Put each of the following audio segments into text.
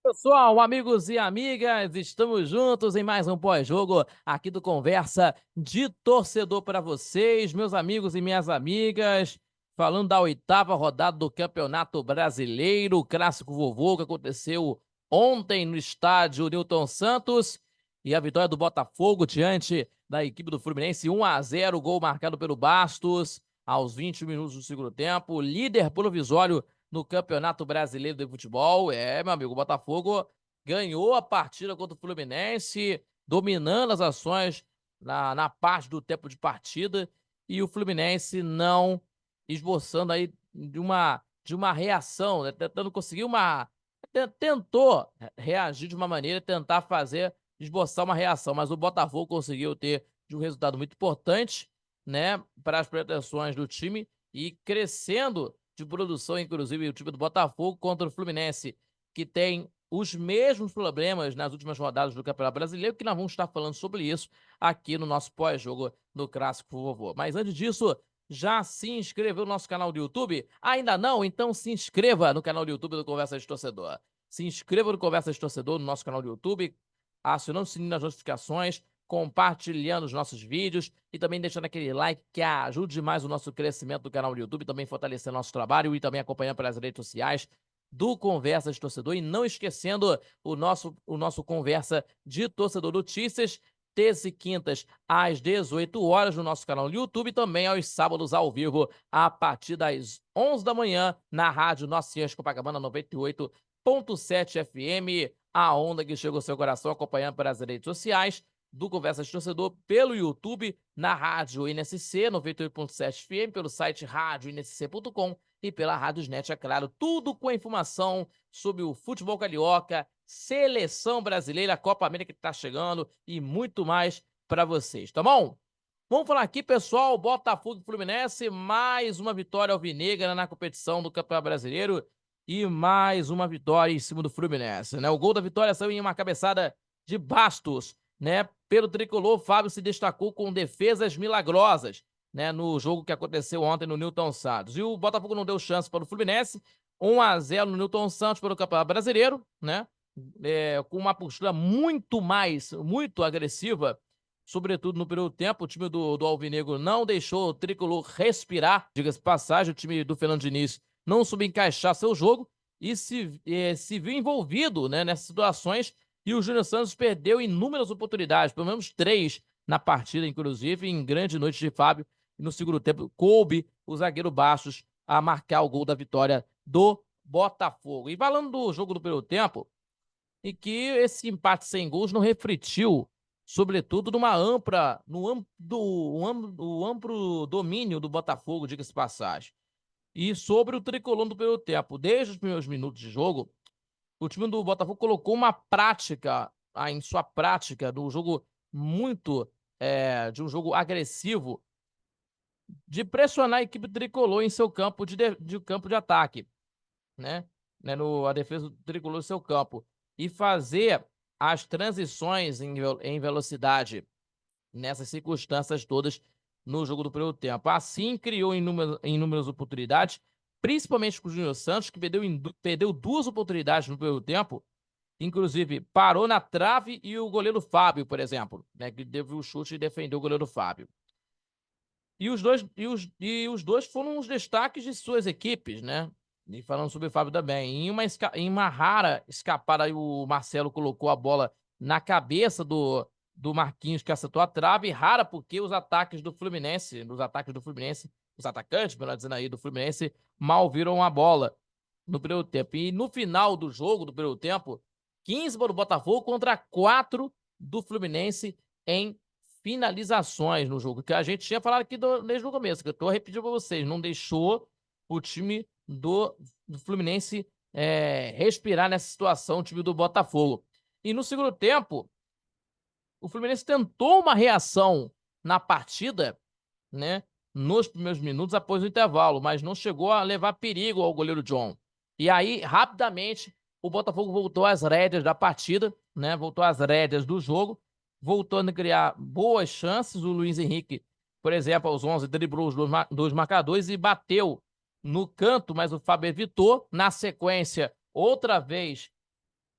Pessoal, amigos e amigas, estamos juntos em mais um pós-jogo aqui do Conversa de Torcedor para vocês, meus amigos e minhas amigas, falando da oitava rodada do Campeonato Brasileiro, o Clássico Vovô que aconteceu ontem no estádio Newton Santos e a vitória do Botafogo diante da equipe do Fluminense, 1-0, gol marcado pelo Bastos aos 20 minutos do segundo tempo, líder provisório no Campeonato Brasileiro de Futebol. Meu amigo, o Botafogo ganhou a partida contra o Fluminense, dominando as ações na parte do tempo de partida, e o Fluminense não esboçando aí de uma reação, né? Tentando conseguir tentou reagir de uma maneira, tentar esboçar uma reação, mas o Botafogo conseguiu ter um resultado muito importante, né, para as pretensões do time e crescendo de produção, inclusive o time do Botafogo contra o Fluminense, que tem os mesmos problemas nas últimas rodadas do Campeonato Brasileiro, que nós vamos estar falando sobre isso aqui no nosso pós-jogo do Clássico Vovô. Mas antes disso, já se inscreveu no nosso canal do YouTube? Ainda não? Então se inscreva no canal do YouTube do Conversa de Torcedor. Se inscreva no Conversa de Torcedor no nosso canal do YouTube, acionando o sininho das notificações, compartilhando os nossos vídeos e também deixando aquele like que ajude demais o nosso crescimento do canal do YouTube, também fortalecendo nosso trabalho e também acompanhando pelas redes sociais do Conversa de Torcedor. E não esquecendo o nosso Conversa de Torcedor Notícias, terças e quintas às 18 horas no nosso canal do YouTube e também aos sábados ao vivo a partir das 11 da manhã na rádio Nossa Senhora de Copacabana 98.7 FM, a onda que chega ao seu coração, acompanhando pelas redes sociais do Conversa de Torcedor pelo YouTube, na rádio NSC 98.7 FM, pelo site radioinsc.com e pela Rádiosnet, é claro, tudo com a informação sobre o futebol carioca, seleção brasileira, Copa América que está chegando e muito mais para vocês, tá bom? Vamos falar aqui, pessoal, Botafogo e Fluminense, mais uma vitória alvinegra na competição do Campeonato Brasileiro e mais uma vitória em cima do Fluminense, né? O gol da vitória saiu em uma cabeçada de Bastos, né? Pelo tricolor, Fábio se destacou com defesas milagrosas, né? No jogo que aconteceu ontem no Newton Santos. E o Botafogo não deu chance para o Fluminense, 1-0 no Newton Santos pelo Campeonato Brasileiro, né? Com uma postura muito agressiva, sobretudo no primeiro tempo. O time do Alvinegro não deixou o tricolor respirar, diga-se de passagem, o time do Fernando Diniz não soube encaixar seu jogo e se viu envolvido, né, nessas situações, e o Júnior Santos perdeu inúmeras oportunidades, pelo menos 3 na partida, inclusive, em grande noite de Fábio, e no segundo tempo coube o zagueiro Bastos a marcar o gol da vitória do Botafogo. E falando do jogo do primeiro tempo, e que esse empate sem gols não refletiu, sobretudo, no amplo domínio do Botafogo, diga-se de passagem. E sobre o tricolor do primeiro tempo, desde os primeiros minutos de jogo, o time do Botafogo colocou em sua prática, do jogo de um jogo agressivo, de pressionar a equipe tricolor em seu campo de campo de ataque, né? A defesa do tricolor em seu campo e fazer as transições em velocidade nessas circunstâncias todas no jogo do primeiro tempo. Assim, criou inúmeras oportunidades, principalmente com o Júnior Santos, que perdeu 2 oportunidades no primeiro tempo, inclusive parou na trave, e o goleiro Fábio, por exemplo, né, que teve o chute e defendeu o goleiro Fábio. E os dois foram os destaques de suas equipes, né? E falando sobre o Fábio também. Em uma rara escapada, aí o Marcelo colocou a bola na cabeça do Marquinhos, que acertou a trave. Rara porque os ataques do Fluminense, os atacantes, melhor dizendo aí, do Fluminense, mal viram a bola no primeiro tempo. E no final do jogo, do primeiro tempo, 15 para o Botafogo contra 4 do Fluminense em finalizações no jogo, que a gente tinha falado aqui desde o começo, que eu estou repetindo para vocês, não deixou o time do Fluminense respirar nessa situação, o time do Botafogo. E no segundo tempo, o Fluminense tentou uma reação na partida, né, nos primeiros minutos após o intervalo, mas não chegou a levar perigo ao goleiro John. E aí, rapidamente, o Botafogo voltou às rédeas da partida, né, voltou às rédeas do jogo, voltando a criar boas chances. O Luiz Henrique, por exemplo, aos 11, driblou os dois marcadores e bateu no canto, mas o Fábio evitou. Na sequência, outra vez,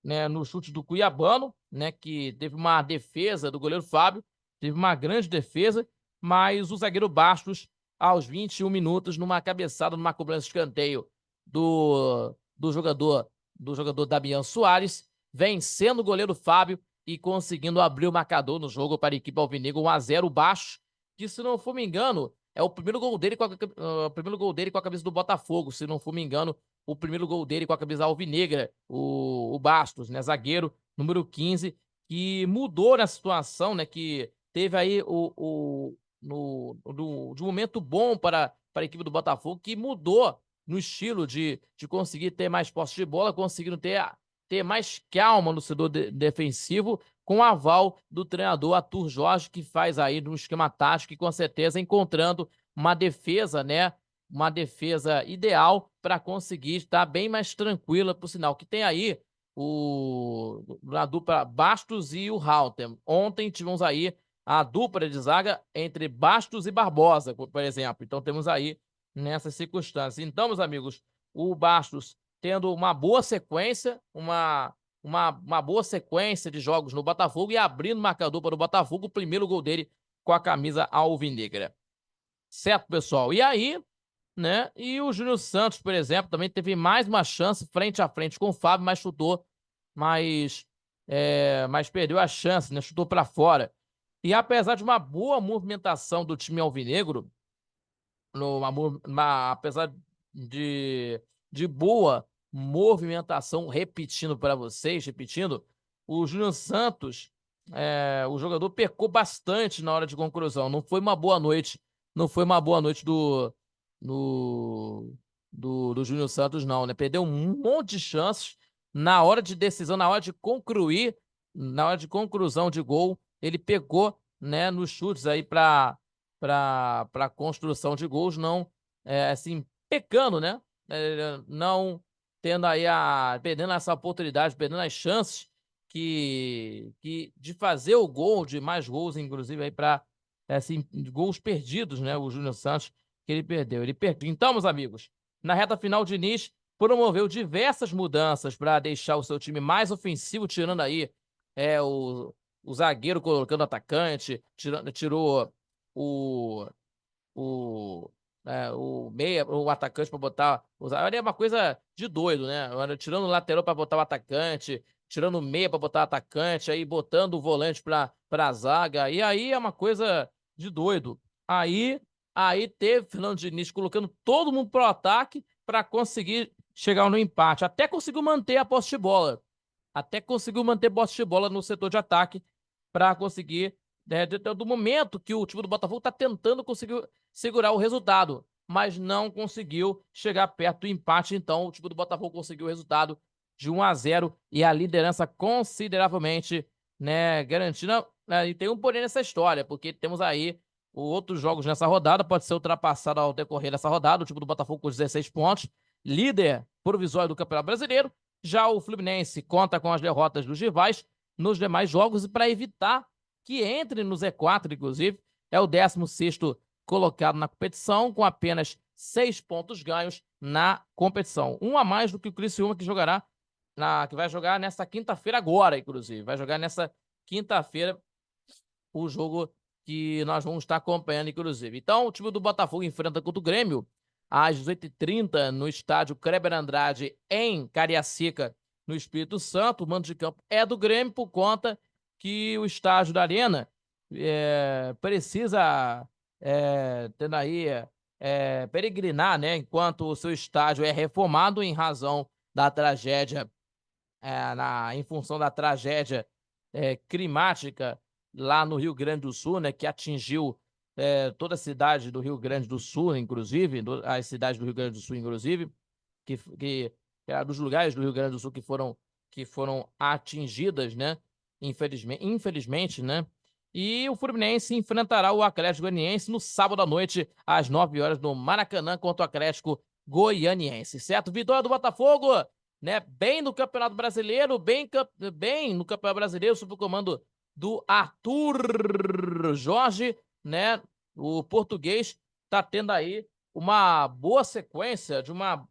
né, no chute do Cuiabano, né, que teve uma defesa do goleiro Fábio, teve uma grande defesa, mas o zagueiro Bastos, aos 21 minutos, numa cabeçada, numa cobrança de escanteio do jogador Damian Soares, vencendo o goleiro Fábio e conseguindo abrir o marcador no jogo para a equipe alvinegra, 1-0. O Bastos, que, se não for me engano, é o primeiro gol dele com a camisa do Botafogo, se não for me engano, o primeiro gol dele com a camisa alvinegra, o Bastos, né, zagueiro, número 15, que mudou na situação, né, que teve aí de um momento bom para a equipe do Botafogo, que mudou no estilo de conseguir ter mais posse de bola, conseguindo ter mais calma no setor defensivo, com o aval do treinador Arthur Jorge, que faz aí no esquema tático e com certeza encontrando uma defesa, né? Uma defesa ideal para conseguir estar bem mais tranquila, por sinal, que tem aí a dupla Bastos e o Halter. Ontem tivemos aí a dupla de zaga entre Bastos e Barbosa, por exemplo. Então temos aí nessas circunstâncias. Então, meus amigos, o Bastos tendo uma boa sequência, uma boa sequência de jogos no Botafogo e abrindo o marcador para o Botafogo, o primeiro gol dele com a camisa alvinegra. Certo, pessoal? E aí, né? E o Júnior Santos, por exemplo, também teve mais uma chance frente a frente com o Fábio, mas chutou, mas perdeu a chance, né? Chutou para fora. E apesar de uma boa movimentação do time alvinegro, apesar de boa movimentação, repetindo, o Júnior Santos, o jogador pecou bastante na hora de conclusão. Não foi uma boa noite, do Júnior Santos, não, né? Perdeu um monte de chances na hora de decisão, na hora de concluir, na hora de conclusão de gol, ele pegou, né, nos chutes aí para construção de gols, não, assim, pecando, né? Não tendo aí perdendo essa oportunidade, perdendo as chances de fazer o gol, de mais gols, inclusive, aí para assim, gols perdidos, né? O Júnior Santos, que ele perdeu. Então, meus amigos, na reta final, o Diniz promoveu diversas mudanças para deixar o seu time mais ofensivo, tirando aí o zagueiro colocando atacante, tirou o, o meia, o atacante para botar. Era uma coisa de doido, né? Tirando o lateral para botar o atacante, tirando o meia para botar o atacante, aí botando o volante para a zaga. E aí é uma coisa de doido. Aí teve Fernando Diniz colocando todo mundo pro ataque para conseguir chegar no empate. Até conseguiu manter a posse de bola. Até conseguiu manter posse de bola no setor de ataque para conseguir, do momento que o time do Botafogo está tentando conseguir segurar o resultado, mas não conseguiu chegar perto do empate. Então o time do Botafogo conseguiu o resultado de 1-0 e a liderança consideravelmente, né, garantida. E tem um porém nessa história, porque temos aí outros jogos nessa rodada, pode ser ultrapassado ao decorrer dessa rodada, o time do Botafogo com 16 pontos, líder provisório do Campeonato Brasileiro. Já o Fluminense conta com as derrotas dos rivais nos demais jogos, e para evitar que entre no Z4, inclusive, é o 16º colocado na competição, com apenas 6 pontos ganhos na competição. Um a mais do que o Criciúma, que vai jogar nessa quinta-feira agora, inclusive. Vai jogar nessa quinta-feira o jogo que nós vamos estar acompanhando, inclusive. Então, o time do Botafogo enfrenta contra o Grêmio às 18h30 no estádio Kleber Andrade, em Cariacica, no Espírito Santo. O mando de campo é do Grêmio, por conta que o estádio da Arena precisa tendo aí peregrinar, né, enquanto o seu estádio é reformado em razão da tragédia, em função da tragédia climática lá no Rio Grande do Sul, né, que atingiu toda a cidade do Rio Grande do Sul, inclusive, as cidades do Rio Grande do Sul, inclusive, que dos lugares do Rio Grande do Sul que foram atingidas, né, infelizmente, né. E o Fluminense enfrentará o Atlético Goianiense no sábado à noite, às 9 horas, no Maracanã, contra o Atlético Goianiense, certo? Vitória do Botafogo, né, bem no Campeonato Brasileiro, bem no Campeonato Brasileiro, sob o comando do Arthur Jorge, né? O português tá tendo aí uma boa sequência,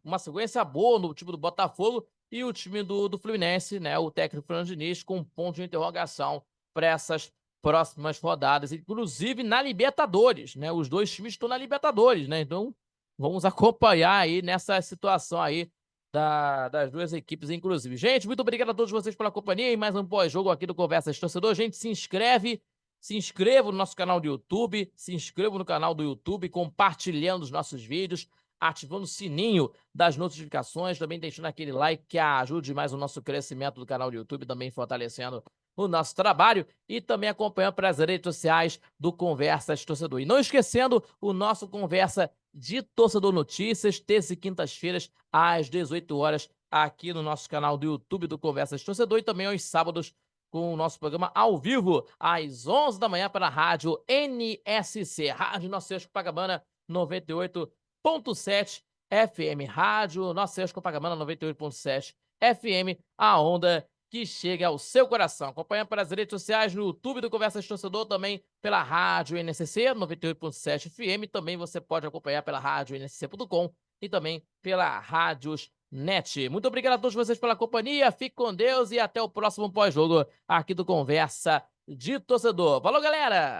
uma sequência boa no time do Botafogo, e o time do Fluminense, né, o técnico Fernando Diniz, com um ponto de interrogação para essas próximas rodadas, inclusive na Libertadores, né? Os dois times estão na Libertadores, né? Então, vamos acompanhar aí nessa situação aí das duas equipes, inclusive. Gente, muito obrigado a todos vocês pela companhia e mais um pós-jogo aqui do Conversas de Torcedor. Gente, se inscreva no nosso canal do YouTube, se inscreva no canal do YouTube, compartilhando os nossos vídeos, ativando o sininho das notificações, também deixando aquele like que ajude mais o nosso crescimento do canal do YouTube, também fortalecendo o nosso trabalho e também acompanhando pelas redes sociais do Conversas Torcedor. E não esquecendo o nosso Conversa de Torcedor Notícias, terça e quintas-feiras, às 18 horas, aqui no nosso canal do YouTube do Conversas Torcedor e também aos sábados com o nosso programa ao vivo, às 11 da manhã, pela rádio NSC, Rádio Nossa Senhora de Copacabana 98.7 FM. Rádio Nossa Senhora de Copacabana 98.7 FM, a onda que chega ao seu coração. Acompanha pelas redes sociais, no YouTube do Conversas Torcedor, também pela rádio NSC 98.7 FM. Também você pode acompanhar pela rádio nsc.com e também pela Rádios Net. Muito obrigado a todos vocês pela companhia. Fique com Deus e até o próximo pós-jogo aqui do Conversa de Torcedor. Falou, galera!